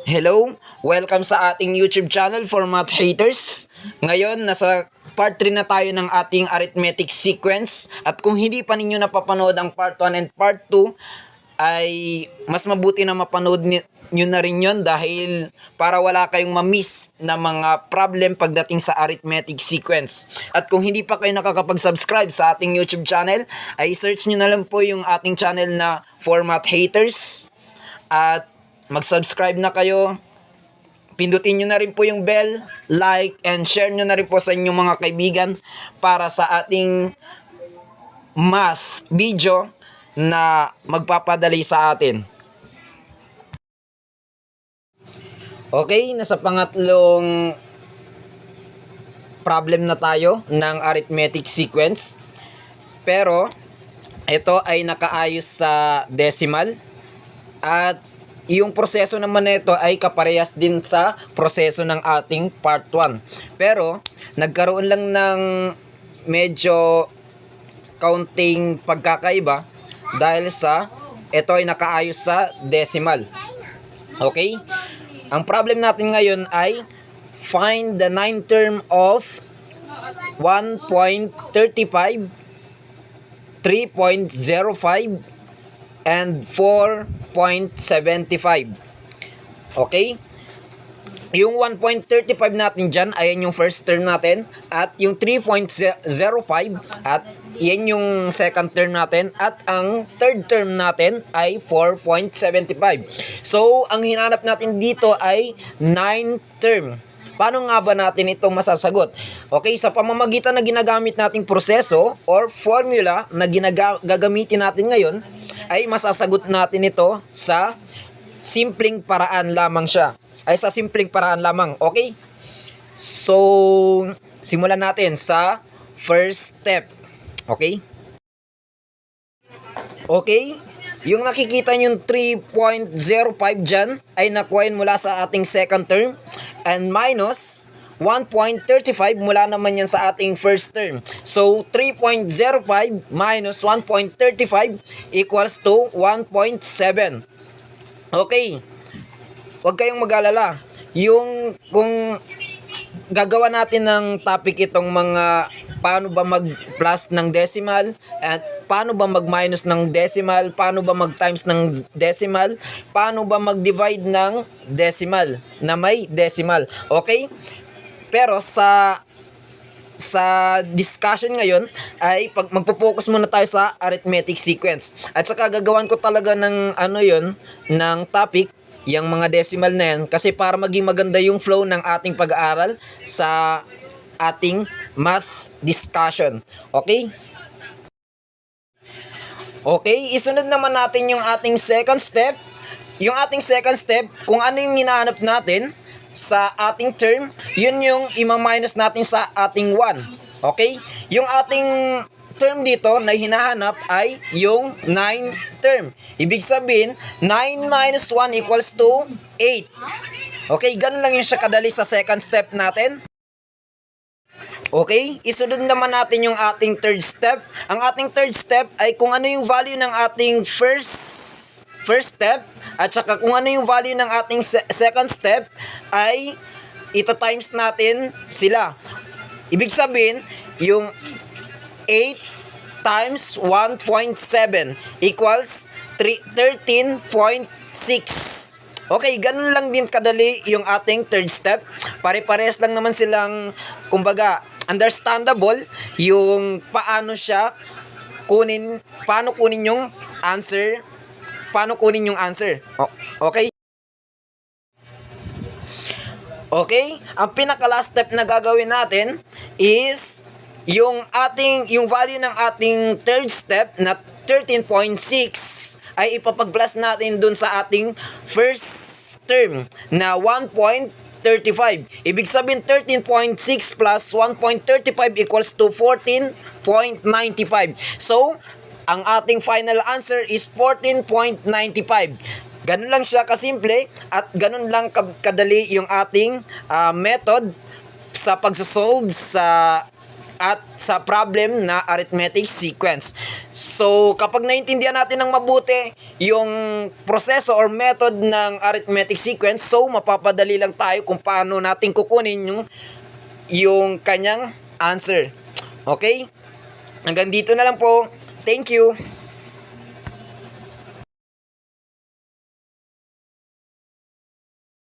Hello, welcome sa ating YouTube channel for math haters. Ngayon, nasa part 3 na tayo ng ating arithmetic sequence. At kung hindi pa ninyo napapanood ang part 1 and part 2, ay mas mabuti na mapanood nyo na rin yun dahil para wala kayong ma-miss na mga problem pagdating sa arithmetic sequence. At kung hindi pa kayo nakakapag-subscribe sa ating YouTube channel, ay search nyo na lang po yung ating channel na for math haters. At mag-subscribe na kayo. Pindutin nyo na rin po yung bell, like, and share nyo na rin po sa inyong mga kaibigan para sa ating math video na magpapadali sa atin. Okay, nasa pangatlong problem na tayo ng arithmetic sequence. Pero, ito ay nakaayos sa decimal. At yung proseso naman nito ay kaparehas din sa proseso ng ating part 1. Pero nagkaroon lang ng medyo counting pagkakaiba dahil sa ito ay nakaayos sa decimal. Okay? Ang problem natin ngayon ay find the ninth term of 1.35, 3.05, and 4.75. Okay? Yung 1.35 natin dyan, ayan yung first term natin. At yung 3.05, at yan yung second term natin. At ang third term natin ay 4.75. So, ang hinanap natin dito ay ninth term. Paano nga ba natin ito masasagot? Okay, sa pamamagitan na ginagamit nating proseso or formula na gagamitin natin ngayon, ay masasagot natin ito sa simpleng paraan lamang siya. Ay sa simpleng paraan lamang, okay? So, simulan natin sa first step. Okay? Okay? Yung nakikita nyo 3.05 dyan ay nakuha mula sa ating second term and minus 1.35 mula naman yan sa ating first term. So, 3.05 minus 1.35 equals to 1.7. Okay. Huwag kayong mag-alala. Yung kung gagawa natin ng topic itong mga paano ba mag-plus ng decimal at paano ba mag-minus ng decimal, paano ba mag-times ng decimal, paano ba mag-divide ng decimal na may decimal. Okay? Pero sa discussion ngayon ay magpo-focus muna tayo sa arithmetic sequence. At saka gagawan ko talaga ng ng topic, yung mga decimal na yan, kasi para maging maganda yung flow ng ating pag-aaral sa ating math discussion. Okay? Okay, isunod naman natin yung ating second step. Yung ating second step, kung ano yung hinahanap natin sa ating term, yun yung ima-minus natin sa ating 1. Okay? Yung ating term dito na hinahanap ay yung 9 term. Ibig sabihin, 9 minus 1 equals to 8. Okay? Ganun lang yung siya kadali sa second step natin. Okay? Isunod naman natin yung ating third step. Ang ating third step ay kung ano yung value ng ating first step at saka kung ano yung value ng ating second step ay ita-times natin sila. Ibig sabihin, yung 8 times 1.7 equals 13.6. Okay, ganun lang din kadali yung ating third step. Pare-pares lang naman silang, kumbaga, understandable yung paano kunin yung answer. Okay? Okay? Ang pinaka-last step na gagawin natin is yung value ng ating third step na 13.6 ay ipapag-plus natin dun sa ating first term na 1.35. Ibig sabihin 13.6 plus 1.35 equals to 14.95. So, ang ating final answer is 14.95. Ganun lang siya kasimple at ganun lang kadali yung ating method sa pagsosolve sa at sa problem na arithmetic sequence. So, kapag naintindihan natin ng mabuti yung proseso or method ng arithmetic sequence, so mapapadali lang tayo kung paano natin kukunin yung kanyang answer. Okay? Hanggang dito na lang po. Thank you.